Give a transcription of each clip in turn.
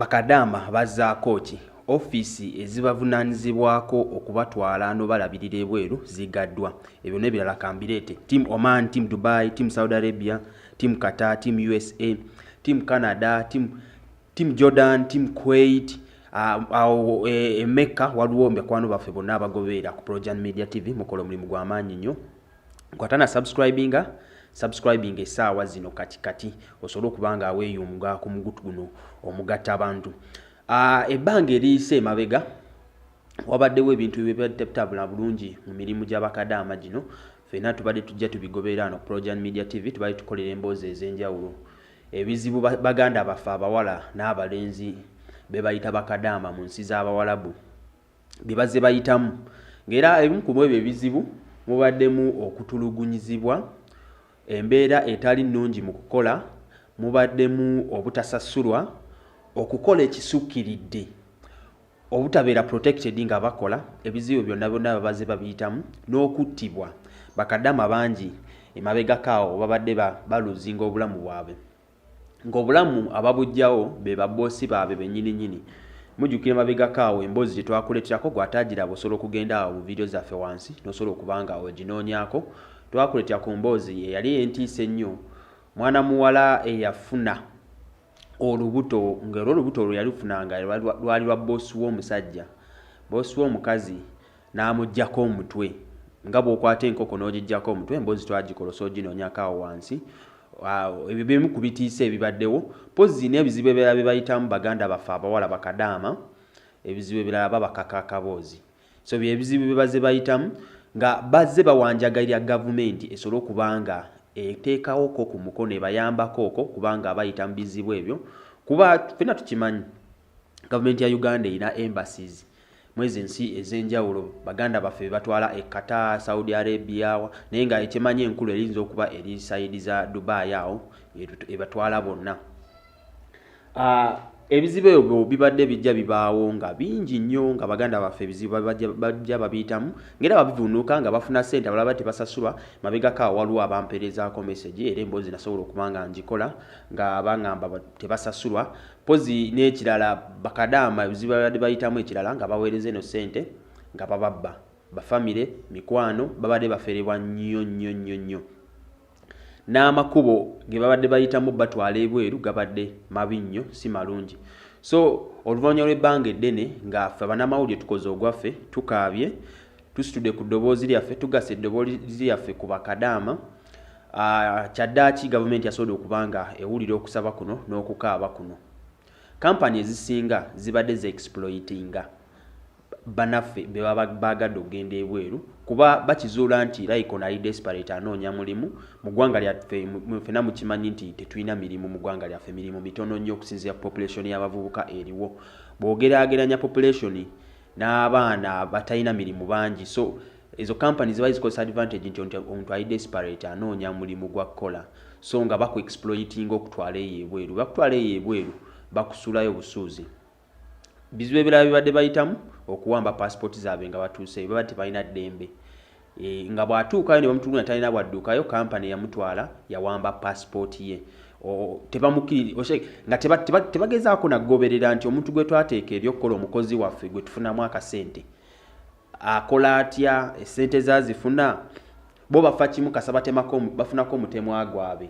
bakadama bazzaako ki office ezibavunaanyizibwako okubatwala n'obalabirira ebweru zigaddwa. Ebyo n'ebirala kambireete. Team Oman, Team Dubai, Team Saudi Arabia, Team Qatar, Team USA, Team Canada, Team Jordan, Team Kuwait, Mecca waliwo mbekwano baffe bonna abagoberera ku Projan Media TV mukola omulimu gw'amaanyi nnyo. Kwatana subscribing essaawa zino kati osobola okuba nga weeyunga ku mugutu guno omugatta abantu. Ebbanga eriyise emabega wabaddewo ebintu ebyetabula bulungi mu mirimu gy'abakadaama gino. Ffenna tubadde tujja tubigoberera no Projan Media TV, tubadde tukolera emboozi ez'enjawulo. Ebizibu baganda baffe abawala n'abalenzi be bayita bakadaama mu nsi z'Abawalabu bye bazze bayitamu, ng'era ebimu ku ebyo ebizibu mubaddemu okutulugunyizibwa, embeera etali nnungi mu kukola, mubaddemu obutasasulwa, okukola ekisukkiridde, obutabeera protected nga bakola, ebizibu byonna babazze babiyitamu, n'okuttibwa. Bakadaama bangi emabegakaawo babadde baluzinga obulamu bwabwe, ng'obulamu ababujjawo be baboosi baabwe bennyini. Mujjukira emabegakaawo emboozi gye twakuleeterako gw'ataagiraba osobola okugenda awo mu vidiyo zaffe wansi n'osobola okuba nga oginoonyako. Twakuleetera ku mboozi eyali entiisa ennyo, mwana muwala eyafuna olubuto, ng'era olubuto olwo yalufunanga lwali lwa boosi w'omusajja, boosi w'omukazi n'amuggyako omutwe. Nga bw'okwata enkoko n'ogiggyako omutwe, emboozi twagikola osoginoonyako awo wansi. Ebyo bimu ku bitiisa ebibaddewo, pozzi n'ebizibu ebirala bye bayitamu baganda baffe abawala bakadaama, ebizibu ebirala babakaka akaboozi. So byebizibu bye bazze bayitamu nga bazze bawanjagalira gavumenti esobole okuba nga eteekawo ko ku mukono ebayambako okwo kubanga abayita mu bizibu ebyo. Kuba ffenna tukimanyi gavumenti ya Uganda erina embassies mwezi ensi ez'enjawulo, baganda baffe batwala e Qatar, Saudi Arabia, naye nga ekimanyi enkulu erinza okuba eri sayidi za Dubai awo ebatwala bonna. Ebizibu ebyo bibadde bijja bibaawo nga bingi nnyo, nga baganda baffe ebizibu bajja babiyitamu, ng'era babivunuuka nga bafuna ssente abalaba tebasasulwa. Mabegakaawo waliwo abampeerezaako message era emboozi nasobola okuba nga ngikola nga baŋŋamba tebasasulwa. Pozi n'ekirala bakadaama ebizibu babadde bayitamu ekirala nga baweereza eno ssente nga bababba bafamire, mikwano babadde baferebwa nnyo. N'amakubo ge babadde bayitamu batwala ebweru gabadde mabi nnyo, si malungi. So oluvannyuma lw'ebbanga eddene nga ffe bannamawulire tukoze ogwaffe, tukaabye, tusitudde ku ddoboozi lyaffe, tugasa eddoboozi lyaffe ku bakadaama. Kyaddaaki gavumenti yasobodde okuba nga ewulira okusaba kuno n'okukaaba kuno. Kampani ezisinga zibadde ze-exploitinga bannaffe be baba baagadde okugenda ebweru, kuba bakizuula nti Layiko nali desperate anoonya mulimu. Mu ggwanga lyaffe ffenna mukimanyi nti tetulina mirimu mu ggwanga lyaffe, mirimu mitono nnyo okusinziira population y'abavubuka eriwo. Bw'ogeraageranya population n'abaana batalina mirimu bangi, so ezo kampani ziba zikozesa advantage nti omuntu ali desperate anoonya mulimu gwa kukola, so nga baku exploiting okutwala eyo ebweru. Bakutwala eyo ebweru bakusulayo busuuzi. Bizibu ebirala bibadde bayitamu okuwamba passport zaabwe nga batuuse, baba tebalina ddembe. Nga bw'atuukayo ne bamutulugunya talina bwadduukayo, kampani yamutwala yawamba passport ye. Nga tebagezaako nagoberera nti omuntu gwe twateeka ebyokukola omukozi waffe gwe tufunamu akasente akola atya, essente zazifuna, bo bafa kimu kasaba bafunako omutemwa gwabwe.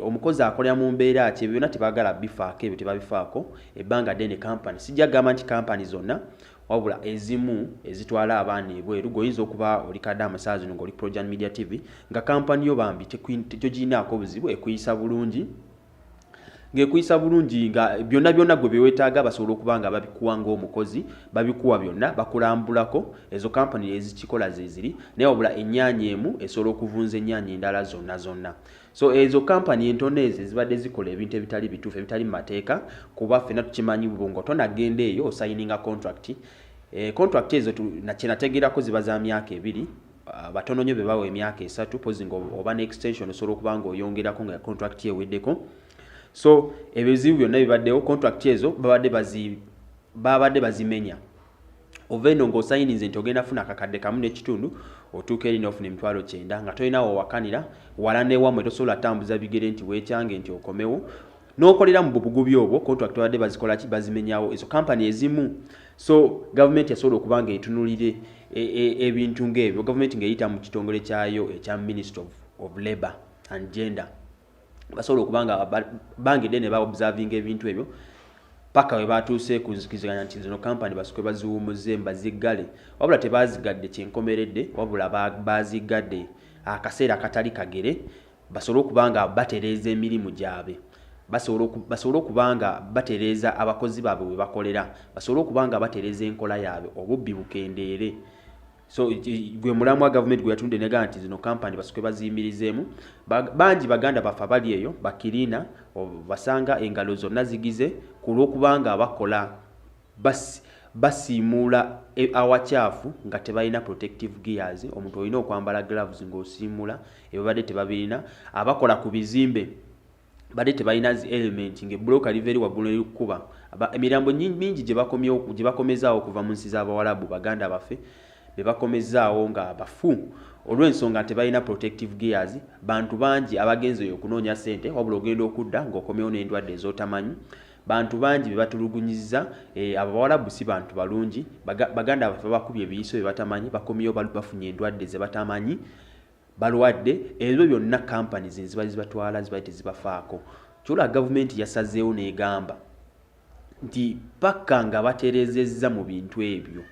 Omukozi akolera mu mbeera ki, byonna tebaagala bifaako, ebyo tebabifaako. Ebbanga ddene kampani, sijja kugamba nti kampani zonna, wabula ezimu ezitwala abaana ebweru. Goyinza okuba oli kadaama saa zino ng'oli Projan Media TV nga kampani yo bambi teginaako buzibu, ekuyisa bulungi. Ng'ekuyisa bulungi nga byonna gwe byewetaaga basobola okuba nga babikuwa ng'omukozi, babikuwa byonna, bakulambulako. Ezo kampani ezikikola ze ziri, naye wabula ennyaanya emu esobola okuvunza ennyaanya endala zonna. So ezo kampani entono ezo zibadde zikola ebintu ebitali bituufu, ebitali mu mateeka, kuba ffenna tukimanyi ngo tonagenda eyo osayininga contract. Contract ezo kyenategeerako ziba za myaka 2, batono nnyo be bawa emyaka 3, pozi ng'oba ne-extension osobola okuba ng'oyongerako nga contract eweddeko. So ebizibu byonna bibaddewo, contract ezo babadde bazimenya. Ova eno ng'osayinize nti ogenda funa akakadde kamu n'ekitundu, otuuka eri n'ofuna emitwalo 9 nga tolinawo wakanira, wala ne wamwe tosobola tambuza bigere nti weekyange nti okomewo. n'okolera mu bubugubi obwo contract wadde bazikola ki bazimenyawo ezo company ezimu. So government yasobola okuba nga etunulire ebintu ng'ebyo, government ng'eyita mu kitongole kyayo ekya Ministry of Labour and Gender, basobola okuba nga bangidde ne ba-observing ebintu ebyo paka we batuuse kuzikiziganya nti zino company basukwe baziwumuze mbaziggale, wabula tebazigadde kyenkomeredde, wabula bazigadde akaseera akatali kagere basobole okuba nga batereeza emirimu gyabwe, basobole okuba nga batereeza abakozi baabwe we bakolera, basobole okuba nga batereeza enkola yaabwe, obubbi bukendeere. So gwe mulamu wa government gwe yatunde nega nti zino company basukwe baziyimirizeemu. Bangi baganda bafa bali eyo bakirina basanga engalo zonna zigize kulw'okubanga bakola basiimula awakyafu nga tebalina protective gears. Omuntu olina okwambala gloves ng'osiimula ebyo badde tebabirina. Abakola ku bizimbe badde tebalina zi element ng'ebbulooka liva eri waggulu erikukuba. Emirambo mingi gye bakomezaawo okuva mu nsi z'Abawarabu baganda baffe be bakomezaawo nga bafu olw'ensonga nti balina protective gears. Bantu bangi abagenze oyo okunoonya ssente wabula ogenda okudda ng'okomyewo n'endwadde ez'otamanyi. Bantu bangi be batulugunyizza. Abawarabu si bantu balungi, baganda baffe bakubye ebiyiso bye batamanyi, bakomyewo bafunye endwadde ze batamanyi balwadde. Ebyo byonna companies ziba zibatwala ziba tezibafaako. Kyolwa gavumenti yasazeewo n'egamba nti paka nga batereezezza mu bintu ebyo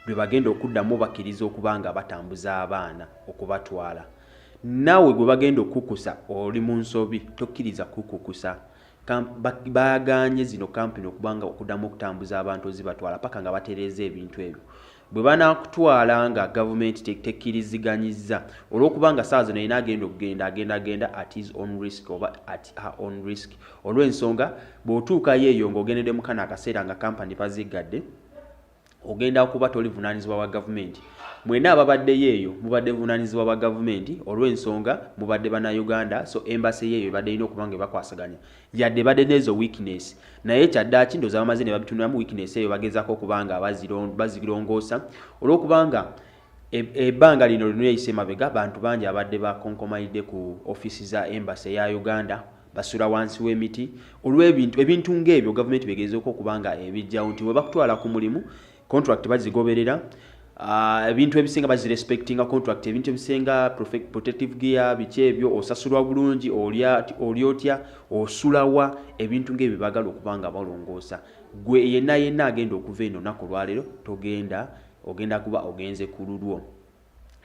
lwe bagenda okuddamu bakkiriza okuba nga batambuza abaana okubatwala. Naawe gwe bagenda okukusa oli mu nsobi tokkiriza kukukusa. Baaganye zino kampuni okuba nga okuddamu okutambuza abantu ozibatwala paka nga batereeza ebintu ebyo. Bwe banaakutwala nga gavumenti tekkiriziganyizza olw'okuba nga saawa zino yina agenda at his own risk oba at her own risk. Olw'ensonga bw'otuukayo eyo ng'ogendedde mu kano akaseera nga kampani bazigadde ogenda okuba toli vunaanyizibwa wa gavumenti. Mwena ababaddeyo eyo mubadde vunaanyizibwa wa gavumenti olw'ensonga mubadde bannayuganda. So embassy yeeyo ebadde erina okuba nga ebakwasaganya yadde badde n'ezo weakness, naye kyaddaaki ndowooza bamaze ne babitunulamu weakness eyo bagezaako okuba nga bazirongoosa olw'okubanga ebbanga lino lino eyise emabega bantu bangi abadde bakonkomayidde ku office za embassy ya Uganda basula wansi w'emiti ebintu ng'ebyo gavumenti begezeeko okuba nga ebijjawo nti bwe bakutwala ku mulimu contract bazigoberera. Ebintu ebisinga bazirespectinga contract, ebintu ebisinga protective gear biki ebyo osasulwa bulungi oli otya osulawa ebintu ng'ebyo bagala okuba nga balongoosa. Gwe yenna agenda okuva eno nnaku lwaleero ogenda kuba ogenze ku lulwo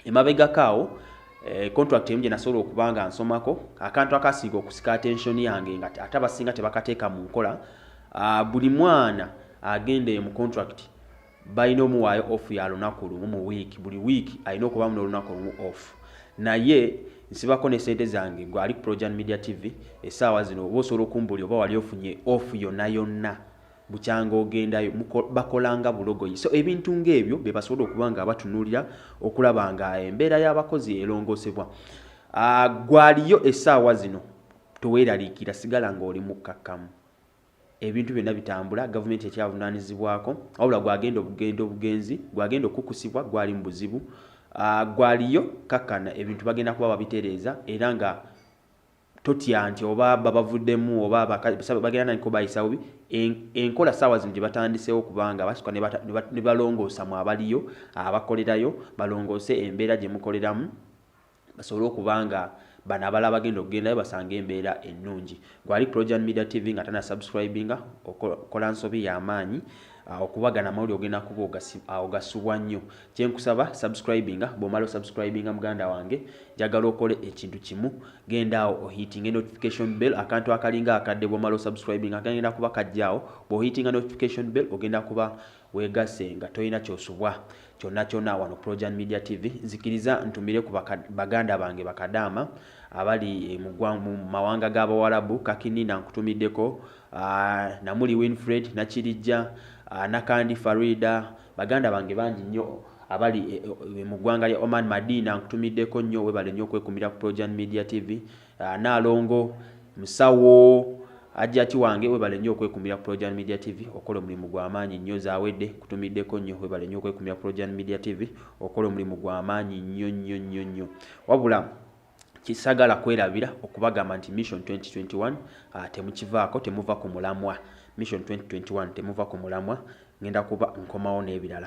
emabegakaawo. Contract emu gye nasobola okuba nga nsomako akantu akasinga okusika attention yange nga ate abasinga tebakateeka mu nkola. Buli mwana agenda mu contract balina omuwaayo off ya lunaku lumu mu week, buli week alina okuba mu olunaku lumu off. Naye nsibako ne sente zange gwe ali ku Projan Media TV essaawa zino oba osobola okumbuli oba wali ofunye off yonna bukyanga ogendayo bakolanga bulogoyi. So ebintu ng'ebyo be basobola okuba nga batunuulira okulaba nga embeera y'abakozi erongoosebwa. Gwaliyo essaawa zino toweeraliikira sigala ng'oli mukkakkamu. Ebintu byonna bitambula, gavumenti ekyavunaanyizibwako wabula gwagenda obugenzi gwagenda okukusibwa gwali mu buzibu. Gwaliyo kakkana ebintu bagenda kuba babitereeza era nga totya nti oba babavuddemu oba bagenda naniko bayisawo bi. Enkola ssaawa zino gye batandiseewo kubanga basukka ne balongoosa mu abaliyo abakolerayo balongoose embeera gye mukoleramu basobole okuba nga bano abala bagenda okugendayo basanga embeera ennungi. Gwali Projan Media TV nga tana subscribinga okola nsobi y'amaanyi okubagana amawulire ogenda kuba ogasubwa nnyo. Kyenkusaba subscribinga, bw'omala subscribinga muganda wange njagala okole ekintu kimu, genda awo ohitinga notification bell akantu akalinga akadde bw'omala subscribinga kagenda kuba kajjaawo. Bw'ohitinga notification bell ogenda kuba weegase nga tolina kyosubwa kyonna wano Projan Media TV. Nzikiriza ntumire ku baganda bange bakadaama abali mu mawanga g'Abawarabu. Kakinina nkutumiddeko Namuli Winfred Nakirijja Nakandi Farida, baganda bange bangi nnyo abali mu ggwanga lya Oman. Madina nkutumiddeko nnyo, webale nnyo okwekumira ku Projan Media TV. Naalongo Musawo Ajjati wange webale nnyo okwekumira ku Projan Media TV okola omulimu gw'amaanyi nnyo zaawedde. Kutumiddeko nnyo, webale nnyo okwekumira ku Projan Media TV okola omulimu gw'amaanyi nnyo. Wabula kisagala kwerabira okubagamba nti Mission 2021 temukivaako, temuva ku mulamwa. Mission 2021 temuva ku mulamwa. Ngenda kuba nkomawo n'ebirala.